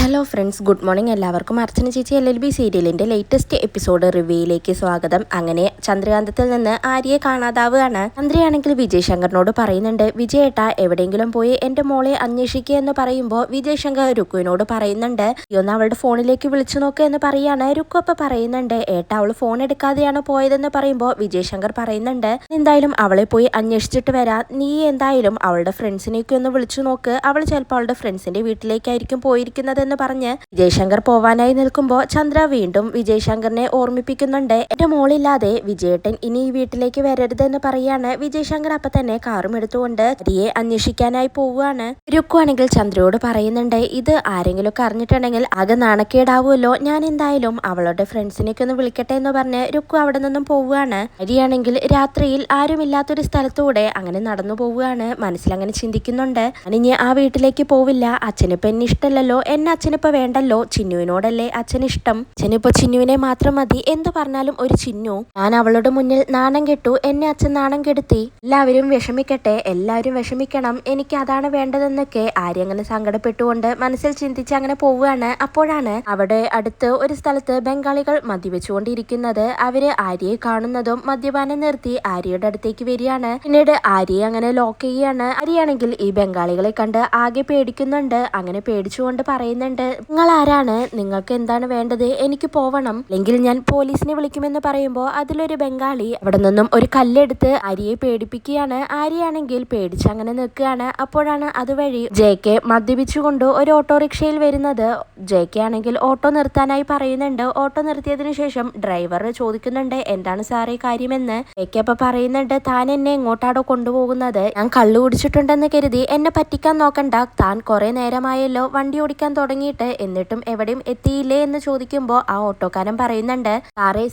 Hello friends, good morning. എല്ലാവർക്കും അർച്ചന ചേച്ചി LLB സീരിയലിൻ്റെ ലേറ്റസ്റ്റ് എപ്പിസോഡ് റിവ്യൂയിലേക്ക് സ്വാഗതം. അങ്ങനെ ചന്ദ്രകാന്തത്തിൽ നിന്ന് ആര്യയെ കാണാതാവുകയാണ്. ചന്ദ്രയാണെങ്കിൽ വിജയ് ശങ്കറിനോട് പറയുന്നുണ്ട്, വിജയേട്ടാ എവിടെയെങ്കിലും പോയി എൻ്റെ മോളെ അന്വേഷിക്കുക എന്ന് പറയുമ്പോൾ വിജയ് ശങ്കർ രുക്കുവിനോട് പറയുന്നുണ്ട്, ഒന്ന് അവളുടെ ഫോണിലേക്ക് വിളിച്ചു നോക്കുക എന്ന് പറയാണ്. രുക്കു അപ്പം പറയുന്നുണ്ട്, ഏട്ടാ അവൾ ഫോൺ എടുക്കാതെയാണ് പോയതെന്ന് പറയുമ്പോൾ വിജയ് ശങ്കർ പറയുന്നുണ്ട്, എന്തായാലും അവളെ പോയി അന്വേഷിച്ചിട്ട് വരാം. നീ എന്തായാലും അവളുടെ ഫ്രണ്ട്സിനെയൊക്കെ ഒന്ന് വിളിച്ചു നോക്ക്. അവൾ ചിലപ്പോൾ അവളുടെ ഫ്രണ്ട്സിൻ്റെ വീട്ടിലേക്കായിരിക്കും പോയിരിക്കുന്നത് എന്ന് പറഞ്ഞ് വിജയശങ്കർ പോവാനായി നിൽക്കുമ്പോൾ ചന്ദ്ര വീണ്ടും വിജയശങ്കറിനെ ഓർമ്മിപ്പിക്കുന്നുണ്ട്, എന്റെ മോളില്ലാതെ വിജയേട്ടൻ ഇനി ഈ വീട്ടിലേക്ക് വരരുതെന്ന് പറയാണ്. വിജയശങ്കർ അപ്പൊ തന്നെ കാറും എടുത്തുകൊണ്ട് ഹരിയെ അന്വേഷിക്കാനായി പോവുകയാണ്. രുക്കുവാണെങ്കിൽ ചന്ദ്രയോട് പറയുന്നുണ്ട്, ഇത് ആരെങ്കിലും ഒക്കെ അറിഞ്ഞിട്ടുണ്ടെങ്കിൽ ആകെ നാണക്കേടാവുമല്ലോ, ഞാൻ എന്തായാലും അവളുടെ ഫ്രണ്ട്സിനേക്ക് ഒന്ന് വിളിക്കട്ടെ എന്ന് പറഞ്ഞ് രുക്കു അവിടെ നിന്നും പോവുകയാണ്. ഹരിയാണെങ്കിൽ രാത്രിയിൽ ആരുമില്ലാത്തൊരു സ്ഥലത്തൂടെ അങ്ങനെ നടന്നു പോവുകയാണ്. മനസ്സിലങ്ങനെ ചിന്തിക്കുന്നുണ്ട്, ഇനി ആ വീട്ടിലേക്ക് പോവില്ല, അച്ഛനിപ്പോ എന്നെ ഇഷ്ടമല്ലല്ലോ, എന്നെ അച്ഛനിപ്പോ വേണ്ടല്ലോ, ചിന്നുവിനോടല്ലേ അച്ഛനിഷ്ടം, അച്ഛനിപ്പോ ചിന്നുവിനെ മാത്രം മതി, എന്തു പറഞ്ഞാലും ഒരു ചിന്നു, ഞാൻ അവളുടെ മുന്നിൽ നാണം കെട്ടു, എന്നെ അച്ഛൻ നാണം കെടുത്തി, എല്ലാവരും വിഷമിക്കട്ടെ, എല്ലാവരും വിഷമിക്കണം, എനിക്ക് അതാണ് വേണ്ടതെന്നൊക്കെ ആര്യ അങ്ങനെ സങ്കടപ്പെട്ടുകൊണ്ട് മനസ്സിൽ ചിന്തിച്ച് അങ്ങനെ പോവുകയാണ്. അപ്പോഴാണ് അവിടെ അടുത്ത് ഒരു സ്ഥലത്ത് ബംഗാളികൾ മദ്യപിച്ചുകൊണ്ടിരിക്കുന്നത്. അവര് ആര്യയെ കാണുന്നതും മദ്യപാനം നിർത്തി ആര്യയുടെ അടുത്തേക്ക് വരികയാണ്. പിന്നീട് ആര്യയെ അങ്ങനെ ലോക്ക് ചെയ്യുകയാണ്. ആര്യയാണെങ്കിൽ ഈ ബംഗാളികളെ കണ്ട് ആകെ പേടിക്കുന്നുണ്ട്. അങ്ങനെ പേടിച്ചുകൊണ്ട് പറയുന്നുണ്ട്, നിങ്ങൾ ആരാണ്, നിങ്ങൾക്ക് എന്താണ് വേണ്ടത്, എനിക്ക് പോവണം, അല്ലെങ്കിൽ ഞാൻ പോലീസിനെ വിളിക്കുമെന്ന് പറയുമ്പോൾ അതിലൊരു ബംഗാളി അവിടെ നിന്നും ഒരു കല്ലെടുത്ത് ആര്യയെ പേടിപ്പിക്കുകയാണ്. ആര്യയാണെങ്കിൽ പേടിച്ച് അങ്ങനെ നിൽക്കുകയാണ്. അപ്പോഴാണ് അതുവഴി JK മദ്യപിച്ചുകൊണ്ട് ഒരു ഓട്ടോറിക്ഷയിൽ വരുന്നത്. JK ആണെങ്കിൽ ഓട്ടോ നിർത്താനായി പറയുന്നുണ്ട്. ഓട്ടോ നിർത്തിയതിനു ശേഷം ഡ്രൈവർ ചോദിക്കുന്നുണ്ട്, എന്താണ് സാറേ കാര്യമെന്ന്. JK അപ്പൊ പറയുന്നുണ്ട്, താൻ എന്നെ എങ്ങോട്ടാണോ കൊണ്ടുപോകുന്നത്, ഞാൻ കള്ളു കുടിച്ചിട്ടുണ്ടെന്ന് കരുതി എന്നെ പറ്റിക്കാൻ നോക്കണ്ട, താൻ കുറെ നേരമായല്ലോ വണ്ടി ഓടിക്കാൻ തുടങ്ങിയിട്ട്, എന്നിട്ടും എവിടെയും എത്തിയില്ലേ എന്ന് ചോദിക്കുമ്പോൾ ആ ഓട്ടോക്കാരൻ പറയുന്നുണ്ട്,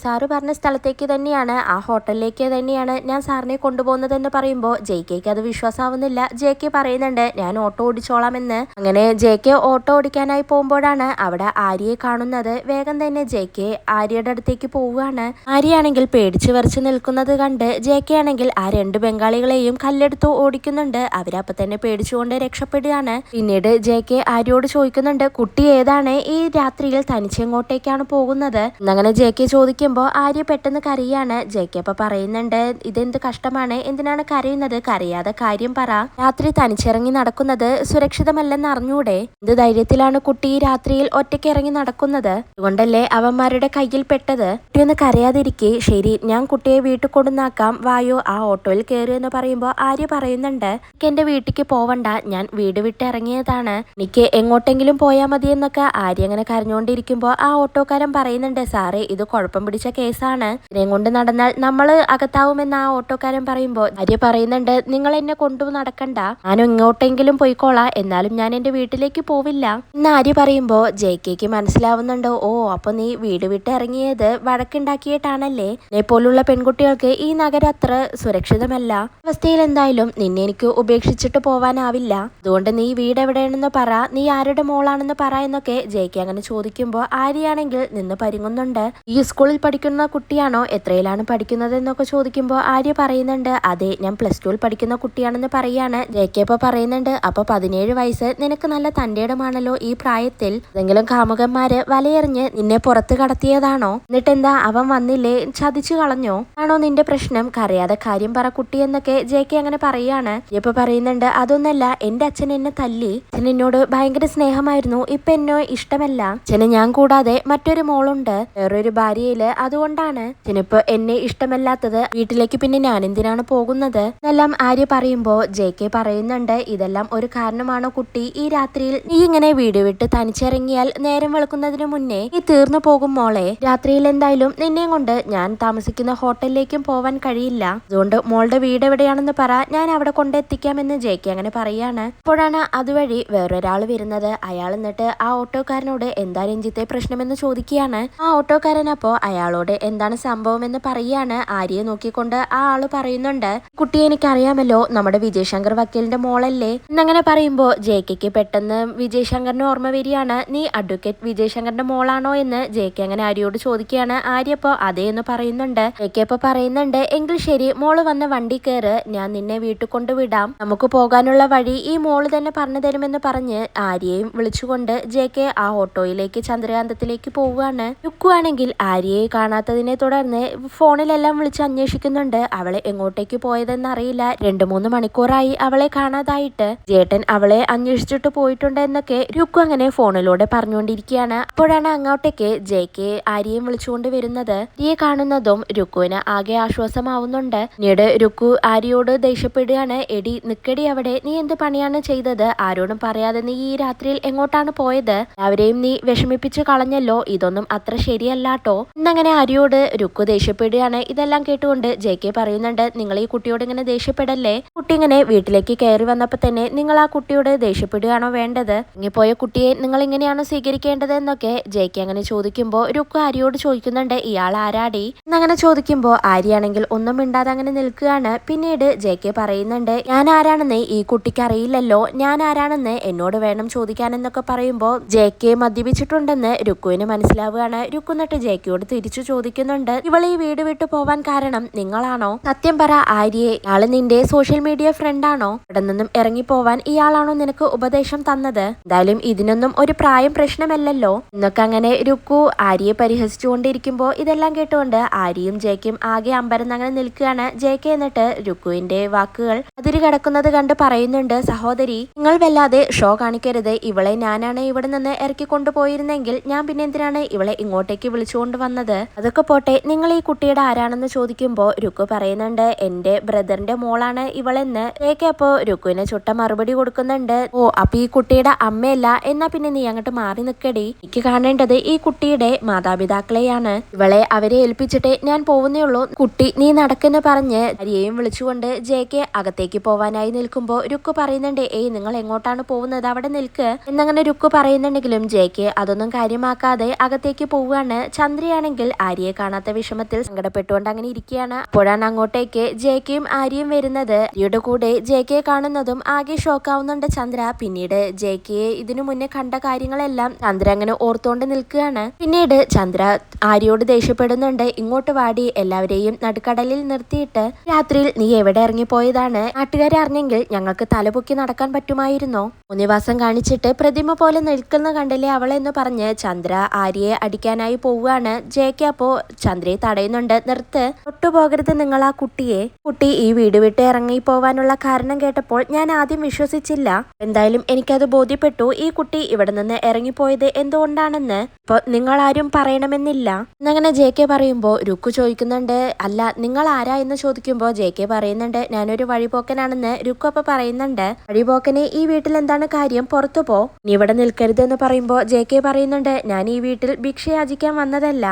സാറ് പറഞ്ഞ സ്ഥലത്തേക്ക് തന്നെയാണ്, ആ ഹോട്ടലിലേക്ക് തന്നെയാണ് ഞാൻ സാറിനെ കൊണ്ടുപോകുന്നതെന്ന് പറയുമ്പോൾ JKക്ക് അത് വിശ്വാസമാവുന്നില്ല. JK പറയുന്നുണ്ട്, ഞാൻ ഓട്ടോ ഓടിച്ചോളാമെന്ന്. അങ്ങനെ JK ഓട്ടോ ഓടിക്കാനായി പോകുമ്പോഴാണ് അവിടെ ആര്യയെ കാണുന്നത്. വേഗം തന്നെ JK ആര്യയുടെ അടുത്തേക്ക് പോവുകയാണ്. ആര്യയാണെങ്കിൽ പേടിച്ച് വരച്ച് നിൽക്കുന്നത് കണ്ട് JK ആണെങ്കിൽ ആ രണ്ട് ബംഗാളികളെയും കല്ലെടുത്ത് ഓടിക്കുന്നുണ്ട്. അവരപ്പൊ തന്നെ പേടിച്ചുകൊണ്ട് രക്ഷപ്പെടുകയാണ്. പിന്നീട് JK ആര്യയോട് ചോദിക്കുന്നുണ്ട്, കുട്ടി ഏതാണ്, ഈ രാത്രിയിൽ തനിച്ചെങ്ങോട്ടേക്കാണ് പോകുന്നത് എന്നങ്ങനെ JK ചോദിക്കുമ്പോൾ ആര്യ പെട്ടെന്ന് കരയാണ്. JK അപ്പൊ പറയുന്നുണ്ട്, ഇതെന്ത് കഷ്ടമാണ്, എന്തിനാണ് കരയുന്നത്, കരയാതെ കാര്യം പറ, രാത്രി തനിച്ചിറങ്ങി നടക്കുന്നത് സുരക്ഷിതമല്ലെന്ന് അറിഞ്ഞൂടെ, എന്ത് ധൈര്യത്തിലാണ് കുട്ടി ഈ രാത്രിയിൽ ഒറ്റയ്ക്ക് ഇറങ്ങി നടക്കുന്നത്, അതുകൊണ്ടല്ലേ അവന്മാരുടെ കയ്യിൽ പെട്ടത്, കുട്ടിയൊന്ന് കരയാതിരിക്കെ, ശരി ഞാൻ കുട്ടിയെ വീട്ടിൽ കൊണ്ടുവന്നാക്കാം, വായോ ആ ഓട്ടോയിൽ കയറി എന്ന് പറയുമ്പോൾ ആര്യ പറയുന്നുണ്ട്, എനിക്ക് എന്റെ വീട്ടിലേക്ക് പോവണ്ട, ഞാൻ വീട് വിട്ട് ഇറങ്ങിയതാണ്, എനിക്ക് എങ്ങോട്ടെങ്കിലും പോയാൽ മതി എന്നൊക്കെ ആര്യ അങ്ങനെ കരഞ്ഞുകൊണ്ടിരിക്കുമ്പോൾ ആ ഓട്ടോക്കാരൻ പറയുന്നുണ്ട്, സാറേ ഇത് കുഴപ്പം പിടിച്ച കേസാണ്, ഇതിനെയും കൊണ്ട് നടന്നാൽ നമ്മൾ അകത്താവുമെന്ന് ആ ഓട്ടോക്കാരൻ പറയുമ്പോൾ ആര്യ പറയുന്നുണ്ട്, നിങ്ങൾ എന്നെ കൊണ്ടു നടക്കണ്ട, ഞാൻ എങ്ങോട്ടെങ്കിലും പോയിക്കോളാം, എന്നാലും ഞാൻ എന്റെ വീട്ടിലേക്ക് പോവില്ല എന്ന് ആര്യ പറയുമ്പോൾ JKക്ക് മനസ്സിലാവുന്നുണ്ട്, ഓ അപ്പൊ നീ വീട് വിട്ട് ഇറങ്ങിയത് വഴക്കുണ്ടാക്കിയിട്ടാണല്ലേ, എന്നെ പോലുള്ള പെൺകുട്ടികൾക്ക് ഈ നഗരം അത്ര സുരക്ഷിതമല്ല, അവസ്ഥയിൽ എന്തായാലും നിന്നെ എനിക്ക് ഉപേക്ഷിച്ചിട്ട് പോവാനാവില്ല, അതുകൊണ്ട് നീ വീട് എവിടെയാണെന്ന് പറ, നീ ആരുടെ മോളാണെന്ന് പറ എന്നൊക്കെ JK അങ്ങനെ ചോദിക്കുമ്പോൾ ആര്യയാണെങ്കിൽ നിന്ന് പരുങ്ങുന്നുണ്ട്. ഈ സ്കൂളിൽ പഠിക്കുന്ന കുട്ടിയാണോ, എത്രയിലാണ് പഠിക്കുന്നത് എന്നൊക്കെ ചോദിക്കുമ്പോൾ ആര്യ പറയുന്നുണ്ട്, അതെ ഞാൻ +2 പഠിക്കുന്ന കുട്ടിയാണെന്ന് പറയാണ്. JK ഇപ്പൊ പറയുന്നുണ്ട്, അപ്പൊ 17 വയസ്സ്, നിനക്ക് നല്ല തന്റേടമാണല്ലോ ഈ പ്രായത്തിൽ, ഏതെങ്കിലും കാമുകന്മാര് വലയെറിഞ്ഞ് നിന്നെ പുറത്ത് കടത്തിയതാണോ, എന്നിട്ടെന്താ അവൻ വന്നില്ലേ, ചതിച്ചു കളഞ്ഞോ, ആണോ നിന്റെ പ്രശ്നം, കരയാതെ കാര്യം പറ കുട്ടി എന്നൊക്കെ JK അങ്ങനെ പറയാണ്. ഇപ്പൊ പറയുന്നുണ്ട്, അതൊന്നല്ല, എന്റെ അച്ഛൻ എന്നെ തല്ലി, അച്ഛൻ എന്നോട് ഭയങ്കര സ്നേഹമായിരുന്നു, ഇപ്പൊ എന്നോ ഇഷ്ടമല്ല, അച്ഛന് ഞാൻ കൂടാതെ മറ്റൊരു മോളുണ്ട്, വേറൊരു ഭാര്യയില്, അതുകൊണ്ടാണ് അച്ഛനിപ്പോ എന്നെ ഇഷ്ടമല്ലാത്തത്, വീട്ടിലേക്ക് പിന്നെ ഞാൻ എന്തിനാണ് പോകുന്നത് എന്നെല്ലാം ആര്യ പറയുമ്പോ JK പറയുന്നുണ്ട്, ഇതെല്ലാം ഒരു കാരണമാണോ കുട്ടി, ഈ രാത്രിയിൽ നീ ഇങ്ങനെ വീട് വിട്ട് തനിച്ചിറങ്ങിയാൽ നേരം വെളുക്കുന്നതിന് മുന്നേ നീ തീർന്നു പോകും മോളെ, രാത്രിയിൽ എന്തായാലും നിന്നെയും കൊണ്ട് ഞാൻ താമസിക്കുന്ന ഹോട്ടലിലേക്കും പോവാൻ കഴിയില്ല, അതുകൊണ്ട് മോളുടെ വീട് എവിടെയാണെന്ന് പറ, ഞാൻ അവിടെ കൊണ്ടെത്തിക്കാമെന്ന് JK അങ്ങനെ പറയാണ്. അപ്പോഴാണ് അതുവഴി വേറൊരാൾ വരുന്നത്. അയാൾ എന്നിട്ട് ആ ഓട്ടോക്കാരനോട് എന്താ രഞ്ജിത്തെ പ്രശ്നമെന്ന് ചോദിക്കുകയാണ്. ആ ഓട്ടോക്കാരൻ അപ്പോ അയാളോട് എന്താണ് സംഭവം എന്ന് പറയാണ്. ആര്യയെ നോക്കിക്കൊണ്ട് ആ ആള് പറയുന്നുണ്ട്, കുട്ടിയെ എനിക്കറിയാമല്ലോ, നമ്മുടെ വിജയ് ശങ്കർ വക്കീലിന്റെ മോളല്ലേ എന്നങ്ങനെ പറയുമ്പോൾ JKക്ക് പെട്ടെന്ന് വിജയ് ശങ്കറിനെ ഓർമ്മ വരികയാണ്. നീ അഡ്വക്കേറ്റ് വിജയ് ശങ്കറിന്റെ മോളാണോ എന്ന് JK അങ്ങനെ ആര്യയോട് ചോദിക്കുകയാണ്. ആര്യ അപ്പോ അതേ എന്ന് പറയുന്നുണ്ട്. JK അപ്പൊ പറയുന്നുണ്ട്, എങ്കിൽ ശരി മോള് വന്ന വണ്ടി കയറ്, ഞാൻ നിന്നെ വീട്ടിൽ കൊണ്ടുവിടാം, നമുക്ക് പോകാനുള്ള വഴി ഈ മോള് തന്നെ പറഞ്ഞു തരുമെന്ന് പറഞ്ഞ് ആര്യയെയും വിളിച്ചുകൊണ്ട് പറഞ്ഞുകൊണ്ട് JK ആ ഓട്ടോയിലേക്ക് ചന്ദ്രകാന്തത്തിലേക്ക് പോവുകയാണ്. രുക്കു ആണെങ്കിൽ ആര്യയെ കാണാത്തതിനെ തുടർന്ന് ഫോണിലെല്ലാം വിളിച്ച് അന്വേഷിക്കുന്നുണ്ട്. അവളെ എങ്ങോട്ടേക്ക് പോയതെന്ന് അറിയില്ല. 2-3 മണിക്കൂറായി അവളെ കാണാതായിട്ട്. ജേട്ടൻ അവളെ അന്വേഷിച്ചിട്ട് പോയിട്ടുണ്ട് എന്നൊക്കെ രുക്കു അങ്ങനെ ഫോണിലൂടെ പറഞ്ഞുകൊണ്ടിരിക്കുകയാണ്. അപ്പോഴാണ് അങ്ങോട്ടേക്ക് JK ആര്യയും വിളിച്ചുകൊണ്ട് വരുന്നത്. ആര്യയെ കാണുന്നതും രുക്കുവിന് ആകെ ആശ്വാസമാവുന്നുണ്ട്. പിന്നീട് രുക്കു ആര്യയോട് ദേഷ്യപ്പെടുകയാണ്. എടി നിക്കടി അവിടെ, നീ എന്ത് പണിയാണ് ചെയ്തത്? ആരോടും പറയാതെ നീ ഈ രാത്രിയിൽ എങ്ങോട്ടാണ് പോയത്? അവരെയും നീ വിഷമിപ്പിച്ചു കളഞ്ഞല്ലോ, ഇതൊന്നും അത്ര ശരിയല്ലാട്ടോ എന്നങ്ങനെ ആര്യയോട് രുക്കു ദേഷ്യപ്പെടുകയാണ്. ഇതെല്ലാം കേട്ടുകൊണ്ട് JK പറയുന്നുണ്ട്, നിങ്ങൾ ഈ കുട്ടിയോട് ഇങ്ങനെ ദേഷ്യപ്പെടല്ലേ. കുട്ടി ഇങ്ങനെ വീട്ടിലേക്ക് കയറി വന്നപ്പോ തന്നെ നിങ്ങൾ ആ കുട്ടിയോട് ദേഷ്യപ്പെടുകയാണോ വേണ്ടത്? ഇങ്ങിപ്പോയ കുട്ടിയെ നിങ്ങൾ ഇങ്ങനെയാണോ സ്വീകരിക്കേണ്ടത് എന്നൊക്കെ JK അങ്ങനെ ചോദിക്കുമ്പോൾ രുക്കു ആര്യയോട് ചോദിക്കുന്നുണ്ട്, ഇയാൾ ആരാടി എന്നങ്ങനെ ചോദിക്കുമ്പോൾ ആര്യയാണെങ്കിൽ ഒന്നും മിണ്ടാതെ അങ്ങനെ നിൽക്കുകയാണ്. പിന്നീട് JK പറയുന്നുണ്ട്, ഞാൻ ആരാണെന്ന് ഈ കുട്ടിക്ക് അറിയില്ലല്ലോ, ഞാൻ ആരാണെന്ന് എന്നോട് വേണം ചോദിക്കാൻ എന്നൊക്കെ പറയുമ്പോൾ JK മദ്യപിച്ചിട്ടുണ്ടെന്ന് രുക്കുവിന് മനസ്സിലാവുകയാണ്. രുക്കു എന്നിട്ട് JKയോട് തിരിച്ചു ചോദിക്കുന്നുണ്ട്, ഇവളെ ഈ വീട് വിട്ടു പോവാൻ കാരണം നിങ്ങളാണോ? സത്യം പറ ആര്യയെ, ഇയാള് നിന്റെ സോഷ്യൽ മീഡിയ ഫ്രണ്ടാണോ? ഇവിടെ നിന്നും ഇറങ്ങിപ്പോവാൻ ഇയാളാണോ നിനക്ക് ഉപദേശം തന്നത്? എന്തായാലും ഇതിനൊന്നും ഒരു പ്രായം പ്രശ്നമല്ലല്ലോ എന്നൊക്കെ അങ്ങനെ രുക്കു ആര്യയെ പരിഹസിച്ചുകൊണ്ടിരിക്കുമ്പോൾ ഇതെല്ലാം കേട്ടുകൊണ്ട് ആര്യയും JKയും ആകെ അമ്പരന്നങ്ങനെ നിൽക്കുകയാണ്. JK എന്നിട്ട് രുക്കുവിന്റെ വാക്കുകൾ അതിര് കടക്കുന്നത് കണ്ട് പറയുന്നുണ്ട്, സഹോദരി നിങ്ങൾ വല്ലാതെ ഷോ കാണിക്കരുത്. ഇവളെ ഞാനാണ് ഇവിടെ നിന്ന് ഇറക്കി കൊണ്ടുപോയിരുന്നെങ്കിൽ ഞാൻ പിന്നെ എന്തിനാണ് ഇവളെ ഇങ്ങോട്ടേക്ക് വിളിച്ചുകൊണ്ട് വന്നത്? അതൊക്കെ പോട്ടെ, നിങ്ങൾ ഈ കുട്ടിയുടെ ആരാണെന്ന് ചോദിക്കുമ്പോൾ രുക്കു പറയുന്നുണ്ട്, എന്റെ ബ്രദറിന്റെ മോളാണ് ഇവളെന്ന്. JK അപ്പോ രുക്കുവിനെ ചുട്ട മറുപടി കൊടുക്കുന്നുണ്ട്, ഓ അപ്പൊ ഈ കുട്ടിയുടെ അമ്മയല്ല, എന്നാ പിന്നെ നീ അങ്ങോട്ട് മാറി നിൽക്കടി. എനിക്ക് കാണേണ്ടത് ഈ കുട്ടിയുടെ മാതാപിതാക്കളെയാണ്. ഇവളെ അവരെ ഏൽപ്പിച്ചിട്ടേ ഞാൻ പോകുന്നേ ഉള്ളൂ. കുട്ടി നീ നടക്കെന്ന് പറഞ്ഞ് ആര്യയെയും വിളിച്ചുകൊണ്ട് JK അകത്തേക്ക് പോവാനായി നിൽക്കുമ്പോൾ രുക്കു പറയുന്നുണ്ട്, ഏയ് നിങ്ങൾ എങ്ങോട്ടാണ് പോകുന്നത്? അവിടെ നിൽക്ക് എന്നങ്ങനെ രുക്കു പറയുന്നുണ്ടെങ്കിലും JK അതൊന്നും കാര്യമാക്കാതെ അകത്തേക്ക് പോവുകയാണ്. ചന്ദ്രയാണെങ്കിൽ ആര്യയെ കാണാത്ത വിഷമത്തിൽ സങ്കടപ്പെട്ടുകൊണ്ട് അങ്ങനെ ഇരിക്കുകയാണ്. അപ്പോഴാണ് അങ്ങോട്ടേക്ക് JKയും ആര്യയും വരുന്നത്. ആര്യയുടെ കൂടെ JK കാണുന്നതും ആകെ ഷോക്കാവുന്നുണ്ട് ചന്ദ്ര. പിന്നീട് JKയെ ഇതിനു മുന്നേ കണ്ട കാര്യങ്ങളെല്ലാം ചന്ദ്ര അങ്ങനെ ഓർത്തോണ്ട് നിൽക്കുകയാണ്. പിന്നീട് ചന്ദ്ര ആര്യയോട് ദേഷ്യപ്പെടുന്നുണ്ട്, ഇങ്ങോട്ട് വാടി, എല്ലാവരെയും നടുക്കടലിൽ നിർത്തിയിട്ട് രാത്രിയിൽ നീ എവിടെ ഇറങ്ങിപ്പോയതാണ്? നാട്ടുകാരെ അറിഞ്ഞെങ്കിൽ ഞങ്ങൾക്ക് തലപൊക്കി നടക്കാൻ പറ്റുമായിരുന്നോ? മുനിവാസം കാണിച്ചിട്ട് പ്രതിമ പോലെ നിൽക്കുന്ന കണ്ടില്ലേ അവളെന്ന് പറഞ്ഞ് ചന്ദ്ര ആര്യയെ അടിക്കാനായി പോവുകയാണ്. JK അപ്പോ ചന്ദ്രയെ തടയുന്നുണ്ട്, നിർത്ത്, തൊട്ടുപോകരുത് നിങ്ങൾ ആ കുട്ടിയെ. കുട്ടി ഈ വീട് വിട്ട് ഇറങ്ങി പോവാനുള്ള കാരണം കേട്ടപ്പോൾ ഞാൻ ആദ്യം വിശ്വസിച്ചില്ല. എന്തായാലും എനിക്കത് ബോധ്യപ്പെട്ടു. ഈ കുട്ടി ഇവിടെ നിന്ന് ഇറങ്ങിപ്പോയത് എന്തുകൊണ്ടാണെന്ന് ഇപ്പൊ നിങ്ങൾ ആരും പറയണമെന്നില്ല എന്നങ്ങനെ JK പറയുമ്പോൾ രുക്കു ചോദിക്കുന്നുണ്ട്, അല്ല നിങ്ങൾ ആരാ എന്ന് ചോദിക്കുമ്പോൾ JK പറയുന്നുണ്ട്, ഞാനൊരു വഴിപോക്കനാണെന്ന്. രുക്കു അപ്പൊ പറയുന്നുണ്ട്, വഴിപോക്കനെ ഈ വീട്ടിൽ എന്താണ് കാര്യം? പുറത്തു പോ, നീ ഇവിടെ നിൽക്കരുത് എന്ന് പറയുമ്പോൾ JK പറയുന്നുണ്ട്, ഞാൻ ഈ വീട്ടിൽ ഭിക്ഷ യാചിക്കാൻ വന്നതല്ല,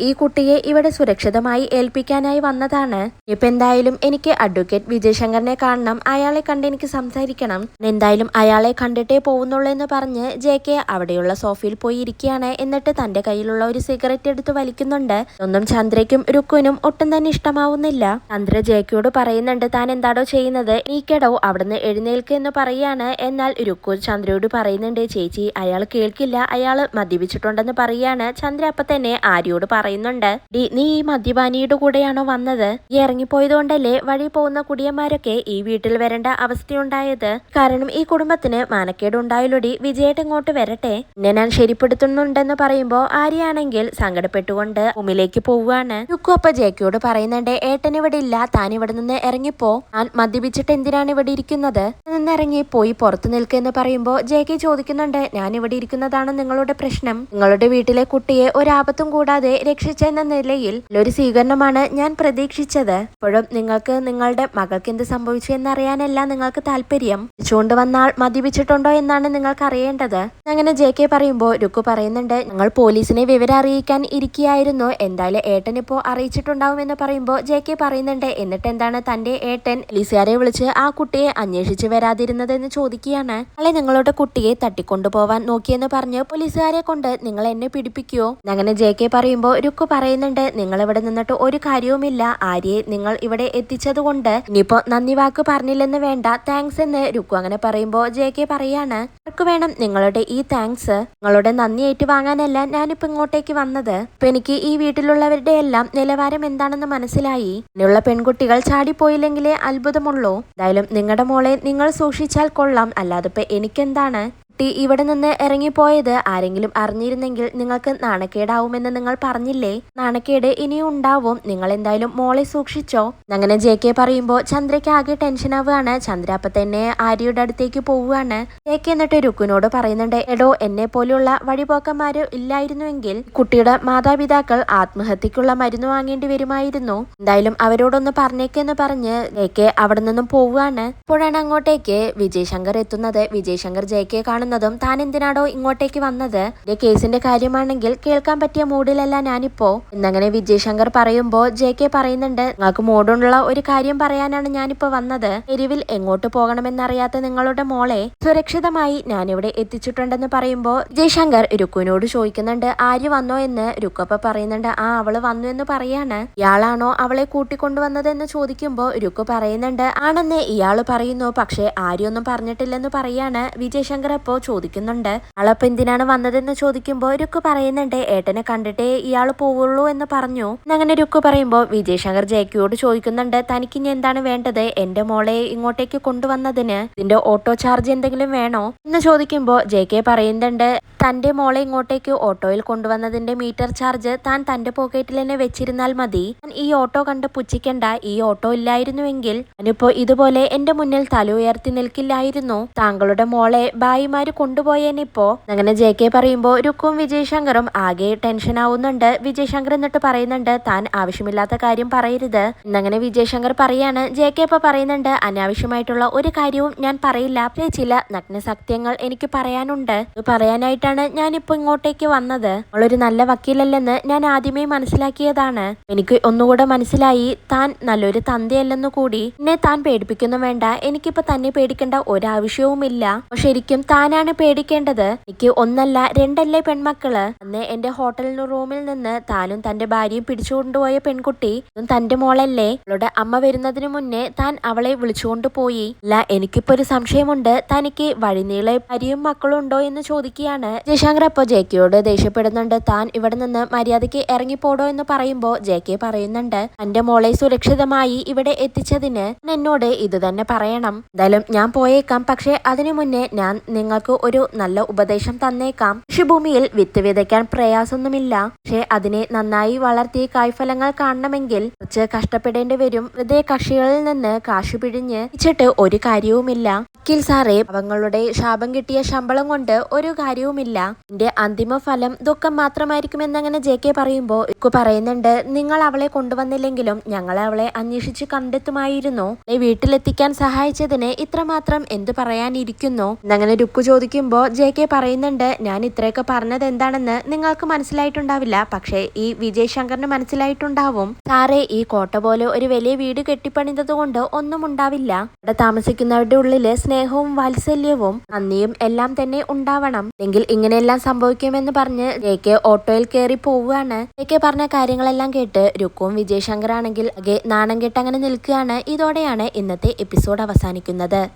ഈ കുട്ടിയെ ഇവിടെ സുരക്ഷിതമായി ഏൽപ്പിക്കാനായി വന്നതാണ്. ഇപ്പൊ എന്തായാലും എനിക്ക് അഡ്വക്കേറ്റ് വിജയശങ്കറിനെ കാണണം, അയാളെ കണ്ട് എനിക്ക് സംസാരിക്കണം, എന്തായാലും അയാളെ കണ്ടിട്ടേ പോകുന്നുള്ളൂ എന്ന് പറഞ്ഞ് JK അവിടെയുള്ള സോഫയിൽ പോയി ഇരിക്കുകയാണ്. എന്നിട്ട് തന്റെ കയ്യിലുള്ള ഒരു സിഗരറ്റ് എടുത്ത് വലിക്കുന്നുണ്ട്. ഒന്നും ചന്ദ്രയ്ക്കും രുക്കുവിനും ഒട്ടും തന്നെ ഇഷ്ടമാവുന്നില്ല. ചന്ദ്ര JKയോട് പറയുന്നുണ്ട്, താൻ എന്താടോ ചെയ്യുന്നത്? നീക്കടോ അവിടുന്ന് എഴുന്നേൽക്ക് എന്ന് പറയാണ്. എന്നാൽ രുക്കു ചന്ദ്രയോട് പറയുന്നുണ്ട്, ചേച്ചി അയാൾ കേൾക്കില്ല, അയാള് മദ്യപിച്ചിട്ടുണ്ടെന്ന് പറയാണ്. ചന്ദ്ര അപ്പൊ തന്നെ ആര്യയോട് പറയുന്നുണ്ട്, നീ ഈ മദ്യപാനിയുടെ കൂടെയാണോ വന്നത്? ഈ ഇറങ്ങിപ്പോയതുകൊണ്ടല്ലേ വഴി പോകുന്ന കുടിയന്മാരൊക്കെ ഈ വീട്ടിൽ വരേണ്ട അവസ്ഥയുണ്ടായത്? കാരണം ഈ കുടുംബത്തിന് മാനക്കേട് ഉണ്ടായാലൊടി, വിജയേട്ടൻ ഇങ്ങോട്ട് വരട്ടെ, എന്നെ ഞാൻ ശരിപ്പെടുത്തുന്നുണ്ടെന്ന് പറയുമ്പോ ആര്യയാണെങ്കിൽ സങ്കടപ്പെട്ടുകൊണ്ട് റൂമിലേക്ക് പോവുകയാണ്. രുക്കു അപ്പൊ JKയോട് പറയുന്നുണ്ട്, ഏട്ടൻ ഇവിടെ ഇല്ല, താൻ ഇവിടെ നിന്ന് ഇറങ്ങിപ്പോ, ഞാൻ മദ്യപിച്ചിട്ട് എന്തിനാണ് ഇവിടെ ഇരിക്കുന്നത്? നിന്നിറങ്ങി പോയി പുറത്തു നിൽക്കെന്ന് പറയുമ്പോ JK ചോദിക്കുന്നുണ്ട്, ഞാൻ ഇവിടെ ഇരിക്കുന്നതാണ് നിങ്ങളുടെ പ്രശ്നം? നിങ്ങളുടെ വീട്ടിലെ കുട്ടിയെ ഒരാപത്തും കൂടാതെ രക്ഷിച്ചെന്ന നിലയിൽ ഒരു സ്വീകരണമാണ് ഞാൻ പ്രതീക്ഷിച്ചത്. ഇപ്പോഴും നിങ്ങൾക്ക് നിങ്ങളുടെ മകൾക്ക് എന്ത് സംഭവിച്ചു എന്നറിയാനല്ല നിങ്ങൾക്ക് താല്പര്യം, ചൂണ്ട് വന്നാൾ മദ്യപിച്ചിട്ടുണ്ടോ എന്നാണ് നിങ്ങൾക്ക് അറിയേണ്ടത്. അങ്ങനെ JK പറയുമ്പോൾ രുക്കു പറയുന്നുണ്ട്, ഞങ്ങൾ പോലീസിനെ വിവരം അറിയിക്കാൻ ഇരിക്കുകയായിരുന്നു, എന്തായാലും ഏട്ടൻ ഇപ്പോ അറിയിച്ചിട്ടുണ്ടാവും എന്ന് പറയുമ്പോൾ JK പറയുന്നുണ്ട്, എന്നിട്ട് എന്താണ് തന്റെ ഏട്ടൻ പോലീസുകാരെ വിളിച്ച് ആ കുട്ടിയെ അന്വേഷിച്ച് വരാതിരുന്നതെന്ന് ചോദിക്കുകയാണ്. അല്ലെ നിങ്ങളുടെ കുട്ടിയെ തട്ടിക്കൊണ്ടുപോവാൻ നോക്കിയെന്ന് പറഞ്ഞ് പോലീസുകാരെ കൊണ്ട് നിങ്ങൾ എന്നെ പിടിപ്പിക്കുവോ? അങ്ങനെ JK പറയുമ്പോൾ രുക്കു പറയുന്നുണ്ട്, നിങ്ങൾ ഇവിടെ നിന്നിട്ട് ഒരു കാര്യവുമില്ല, ആര്യയെ നിങ്ങൾ ഇവിടെ എത്തിച്ചത് കൊണ്ട് ഇനിയിപ്പോ നന്ദി വാക്ക് പറഞ്ഞില്ലെന്ന് വേണ്ട, താങ്ക്സ് എന്ന് രുക്കു അങ്ങനെ പറയുമ്പോൾ JK പറയാണ്, ആർക്ക് വേണം നിങ്ങളുടെ ഈ താങ്ക്സ്? നിങ്ങളുടെ നന്ദി ഏറ്റുവാങ്ങാനല്ല ഞാനിപ്പോ ഇങ്ങോട്ടേക്ക് വന്നത്. ഇപ്പൊ എനിക്ക് ഈ വീട്ടിലുള്ളവരുടെ എല്ലാം നിലവാരം എന്താണെന്ന് മനസ്സിലായി. ഇനിയുള്ള പെൺകുട്ടികൾ ചാടിപ്പോയില്ലെങ്കിലേ അത്ഭുതമുള്ളൂ. എന്തായാലും നിങ്ങളുടെ മോളെ നിങ്ങൾ സൂക്ഷിച്ചാൽ കൊള്ളാം, അല്ലാതെ ഇപ്പൊ എനിക്കെന്താണ്? കുട്ടി ഇവിടെ നിന്ന് ഇറങ്ങിപ്പോയത് ആരെങ്കിലും അറിഞ്ഞിരുന്നെങ്കിൽ നിങ്ങൾക്ക് നാണക്കേടാവുമെന്ന് നിങ്ങൾ പറഞ്ഞില്ലേ? നാണക്കേട് ഇനിയും ഉണ്ടാവും. നിങ്ങൾ എന്തായാലും മോളെ സൂക്ഷിച്ചോ. അങ്ങനെ JK പറയുമ്പോൾ ചന്ദ്രയ്ക്ക് ആകെ ടെൻഷൻ ആവുകയാണ്. ചന്ദ്ര അപ്പൊ തന്നെ ആര്യയുടെ അടുത്തേക്ക് പോവുകയാണ്. JK എന്നിട്ട് രുക്കുനോട് പറയുന്നുണ്ട്, എടോ, എന്നെ പോലെയുള്ള വഴിപോക്കന്മാര് ഇല്ലായിരുന്നുവെങ്കിൽ കുട്ടിയുടെ മാതാപിതാക്കൾ ആത്മഹത്യക്കുള്ള മരുന്ന് വാങ്ങേണ്ടി വരുമായിരുന്നു. എന്തായാലും അവരോടൊന്ന് പറഞ്ഞേക്കെന്ന് പറഞ്ഞ് JK അവിടെ നിന്നും പോവുകയാണ്. അപ്പോഴാണ് അങ്ങോട്ടേക്ക് വിജയ് ശങ്കർ എത്തുന്നത്. വിജയ് ശങ്കർ JK കാണുന്നതും താൻ എന്തിനാടോ ഇങ്ങോട്ടേക്ക് വന്നത്? കേസിന്റെ കാര്യമാണെങ്കിൽ കേൾക്കാൻ പറ്റിയ മൂഡിലല്ല ഞാനിപ്പോ എന്നങ്ങനെ വിജയ് ശങ്കർ പറയുമ്പോ JK പറയുന്നുണ്ട്, നിങ്ങൾക്ക് മൂടുള്ള ഒരു കാര്യം പറയാനാണ് ഞാനിപ്പോ വന്നത്. എരിവിൽ എങ്ങോട്ട് പോകണമെന്നറിയാത്ത നിങ്ങളുടെ മോളെ സുരക്ഷിതമായി ഞാനിവിടെ എത്തിച്ചിട്ടുണ്ടെന്ന് പറയുമ്പോ വിജയ് ശങ്കർ രുക്കുവിനോട് ചോദിക്കുന്നുണ്ട്, ആര്യ വന്നോ എന്ന്. രുക്കപ്പ പറയുന്നുണ്ട്, ആ അവള് വന്നു എന്ന് പറയാണ്. ഇയാളാണോ അവളെ കൂട്ടിക്കൊണ്ടുവന്നത് എന്ന് ചോദിക്കുമ്പോ രുക്കു പറയുന്നുണ്ട്, ആണെന്ന് ഇയാള് പറയുന്നു. പക്ഷെ ആര്യൊന്നും പറഞ്ഞിട്ടില്ലെന്ന് പറയാണ്. വിജയ് ശങ്കർ അപ്പോ ചോദിക്കുന്നുണ്ട്, ആളപ്പൊ എന്തിനാണ് വന്നതെന്ന് ചോദിക്കുമ്പോ രുക്കു പറയുന്നുണ്ട്, ഏട്ടനെ കണ്ടിട്ടേ ഇയാള് പോവുള്ളൂ എന്ന് പറഞ്ഞു. അങ്ങനെ രുക്കു പറയുമ്പോ വിജയ് ശങ്കർ JKയോട് ചോദിക്കുന്നുണ്ട്, തനിക്ക് ഇനി എന്താണ് വേണ്ടത്? എന്റെ മോളെ ഇങ്ങോട്ടേക്ക് കൊണ്ടുവന്നതിന് ഇതിന്റെ ഓട്ടോ ചാർജ് എന്തെങ്കിലും വേണോ എന്ന് ചോദിക്കുമ്പോ JK പറയുന്നുണ്ട്, തന്റെ മോളെ ഇങ്ങോട്ടേക്ക് ഓട്ടോയിൽ കൊണ്ടുവന്നതിന്റെ മീറ്റർ ചാർജ് താൻ തന്റെ പോക്കറ്റിൽ തന്നെ വെച്ചിരുന്നാൽ മതി. ഈ ഓട്ടോ കണ്ട് പുച്ഛിക്കണ്ട. ഈ ഓട്ടോ ഇല്ലായിരുന്നുവെങ്കിൽ ഞാനിപ്പോ ഇതുപോലെ എന്റെ മുന്നിൽ തല ഉയർത്തി നിൽക്കില്ലായിരുന്നു. താങ്കളുടെ മോളെ ബായിമാര് കൊണ്ടുപോയേനിപ്പോ. അങ്ങനെ JK പറയുമ്പോ രുക്കും വിജയ് ശങ്കറും ആകെ ടെൻഷൻ ആവുന്നുണ്ട്. വിജയ് ശങ്കർ എന്നിട്ട് പറയുന്നുണ്ട്, താൻ ആവശ്യമില്ലാത്ത കാര്യം പറയരുത് എന്നങ്ങനെ വിജയ് ശങ്കർ പറയാണ്. JK ഇപ്പൊ പറയുന്നുണ്ട്, അനാവശ്യമായിട്ടുള്ള ഒരു കാര്യവും ഞാൻ പറയില്ല. ചില നഗ്ന സത്യങ്ങൾ എനിക്ക് പറയാനുണ്ട്. ഇത് പറയാനായിട്ടാണ് ഞാനിപ്പോ ഇങ്ങോട്ടേക്ക് വന്നത്. അവളൊരു നല്ല വക്കീലല്ലെന്ന് ഞാൻ ആദ്യമേ മനസ്സിലാക്കിയതാണ്. എനിക്ക് ഒന്നുകൂടെ മനസ്സിലായി താൻ നല്ലൊരു തന്തയല്ലെന്നു കൂടി. എന്നെ താൻ പേടിപ്പിക്കുന്നു വേണ്ട. എനിക്കിപ്പോ തന്നെ പേടിക്കേണ്ട ഒരാവശ്യവുമില്ല. ശരിക്കും താനാണ് പേടിക്കേണ്ടത്. എനിക്ക് ഒന്നല്ല രണ്ടല്ലേ പെൺമക്കള്. അന്ന് എന്റെ ഹോട്ടൽ റൂമിൽ നിന്ന് താനും തന്റെ ഭാര്യയും പിടിച്ചുകൊണ്ടുപോയ പെൺകുട്ടി തന്റെ മോളല്ലേ? അവളുടെ അമ്മ വരുന്നതിന് മുന്നേ താൻ അവളെ വിളിച്ചുകൊണ്ട് പോയി. അല്ല, എനിക്കിപ്പോ ഒരു സംശയമുണ്ട്. തനിക്ക് വഴിനീളെ ഭാര്യയും മക്കളും ഉണ്ടോ എന്ന് ചോദിക്കുകയാണ്. ജയശങ്കർ അപ്പൊ JKയോട് ദേഷ്യപ്പെടുന്നുണ്ട്, താൻ ഇവിടെ നിന്ന് മര്യാദയ്ക്ക് ഇറങ്ങിപ്പോടോ എന്ന് പറയുമ്പോ JK പറയുന്നുണ്ട്, എന്റെ മോളെ സുരക്ഷിതമായി ഇവിടെ എത്തിച്ചതിന് എന്നോട് ഇത് തന്നെ പറയണം. എന്തായാലും ഞാൻ പോയേക്കാം. പക്ഷെ അതിനു മുന്നേ ഞാൻ നിങ്ങൾക്ക് ഒരു നല്ല ഉപദേശം തന്നേക്കാം. കൃഷിഭൂമിയിൽ വിത്ത് വിതയ്ക്കാൻ പ്രയാസമൊന്നുമില്ല. പക്ഷെ അതിനെ നന്നായി വളർത്തി കായ്ഫലങ്ങൾ കാണണമെങ്കിൽ കുറച്ച് കഷ്ടപ്പെടേണ്ടി വരും. വെറുതെ കക്ഷികളിൽ നിന്ന് കാശു പിഴിഞ്ഞ് വെച്ചിട്ട് ഒരു കാര്യവുമില്ല. വക്കീൽ സാറേ, അവങ്ങളുടെ ശാപം കിട്ടിയ ശമ്പളം കൊണ്ട് ഒരു കാര്യവുമില്ല. എന്റെ അന്തിമ ഫലം ദുഃഖം മാത്രമായിരിക്കുമെന്നങ്ങനെ JK പറയുമ്പോ രുക്കു പറയുന്നുണ്ട്, നിങ്ങൾ അവളെ കൊണ്ടുവന്നില്ലെങ്കിലും ഞങ്ങൾ അവളെ അന്വേഷിച്ച് കണ്ടെത്തുമായിരുന്നു. വീട്ടിലെത്തിക്കാൻ സഹായിച്ചതിന് ഇത്രമാത്രം എന്തു പറയാനിരിക്കുന്നു എന്നങ്ങനെ രുക്കു ചോദിക്കുമ്പോ JK പറയുന്നുണ്ട്, ഞാൻ ഇത്രയൊക്കെ പറഞ്ഞത് എന്താണെന്ന് നിങ്ങൾക്ക് മനസ്സിലായിട്ടുണ്ടാവില്ല. പക്ഷേ ഈ വിജയ് ശങ്കറിന് മനസ്സിലായിട്ടുണ്ടാവും. സാറേ, ഈ കോട്ട പോലെ ഒരു വലിയ വീട് കെട്ടിപ്പണിതത് കൊണ്ട് ഒന്നും ഉണ്ടാവില്ല. ഇവിടെ താമസിക്കുന്നവരുടെ ഉള്ളില് സ്നേഹവും വാത്സല്യവും നന്ദിയും എല്ലാം തന്നെ ഉണ്ടാവണം. എങ്കിൽ ഇങ്ങനെയെല്ലാം സംഭവിക്കുമെന്ന് പറഞ്ഞ് JK ഓട്ടോയിൽ കയറി പോവുകയാണ്. JK പറഞ്ഞ കാര്യങ്ങളെല്ലാം കേട്ട് രുക്കുവും വിജയ് ശങ്കർ ആണെങ്കിൽ നാണം കെട്ട് അങ്ങനെ നിൽക്കുകയാണ്. ഇതോടെയാണ് ഇന്നത്തെ എപ്പിസോഡ് അവസാനിക്കുന്നത്.